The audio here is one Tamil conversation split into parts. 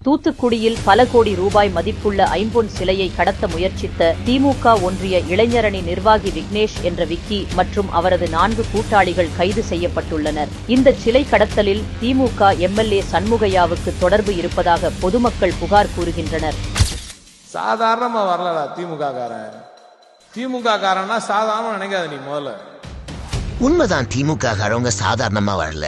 தூத்துக்குடியில் பல கோடி ரூபாய் மதிப்புள்ள ஐம்பொன் சிலையை கடத்த முயற்சித்த திமுக ஒன்றிய இளைஞரணி நிர்வாகி விக்னேஷ் என்ற விக்கி மற்றும் அவரது 4 கூட்டாளிகள் கைது செய்யப்பட்டுள்ளனர். இந்த சிலை கடத்தலில் திமுக எம்எல்ஏ சண்முகையாவுக்கு தொடர்பு இருப்பதாக பொதுமக்கள் புகார் கூறுகின்றனர். சாதாரணமா வரலடா திமுக காரன்னா சாதாரணமா நினைக்காத நீ முதல்ல. உண்மைதான், திமுக காரவங்க சாதாரணமா வரல.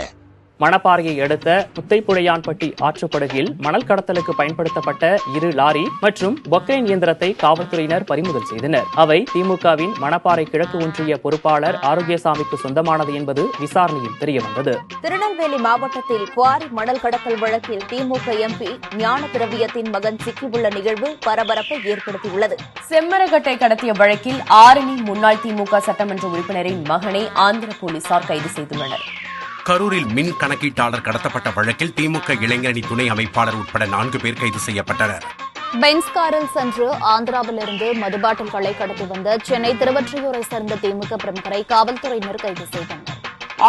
மணப்பாறையை அடுத்த முத்தைப்புழையான்பட்டி ஆற்றுப்படுகையில் மணல் கடத்தலுக்கு பயன்படுத்தப்பட்ட 2 லாரி மற்றும் பொக்கைன் இயந்திரத்தை காவல்துறையினர் பறிமுதல் செய்தனர். அவை திமுகவின் மணப்பாறை கிழக்கு ஒன்றிய பொறுப்பாளர் ஆரோக்கியசாமிக்கு சொந்தமானது என்பது விசாரணையில் தெரியவந்தது. திருநெல்வேலி மாவட்டத்தில் குவாரி மணல் கடத்தல் வழக்கில் திமுக எம்பி ஞான திரவியத்தின் மகன் சிக்கியுள்ள நிகழ்வு பரபரப்பை ஏற்படுத்தியுள்ளது. செம்மரகட்டை கடத்திய வழக்கில் ஆரணி முன்னாள் திமுக சட்டமன்ற உறுப்பினரின் மகனை ஆந்திர போலீசார் கைது செய்துள்ளனர். கரூரில் மின் கணக்கீட்டாளர் கடத்தப்பட்ட வழக்கில் திமுக இளைஞரணி துணை அமைப்பாளர் உட்பட 4 பேர் கைது செய்யப்பட்டனர். பென்ஸ் காரில் சென்று ஆந்திராவிலிருந்து மதுபாட்டில்களை கடத்தி வந்த சென்னை திருவொற்றியூரை சேர்ந்த திமுக பிரமுகரை காவல்துறையினர் கைது செய்தனர்.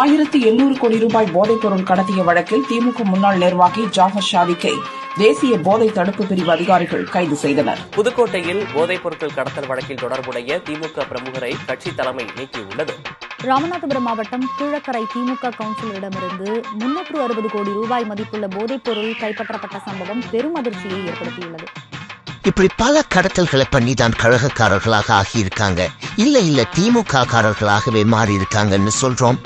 1800 கோடி ரூபாய் போதைப் பொருள் கடத்திய வழக்கில் திமுக முன்னாள் நிர்வாகி ஜாஃபர் ஷாதிக்கை தேசிய போதை தடுப்பு பிரிவு அதிகாரிகள் கைது செய்தனர். புதுக்கோட்டையில் போதைப் பொருட்கள் கடத்தல் வழக்கில் தொடர்புடைய திமுக பிரமுகரை கட்சி தலைமை நீக்கியுள்ளது. ராமநாதபுரம் மாவட்டம் கீழக்கரை திமுக கவுன்சிலரிடமிருந்து 360 கோடி ரூபாய் மதிப்புள்ள போதைப் பொருள் கைப்பற்றப்பட்ட சம்பவம் பெரும் அதிர்ச்சியை ஏற்படுத்தியுள்ளது. இப்படி பல கடத்தல்களை பண்ணி தான் கழகக்காரர்களாக ஆகியிருக்காங்க. இல்ல திமுக காரர்களாகவே மாறி இருக்காங்கன்னு சொல்றோம்.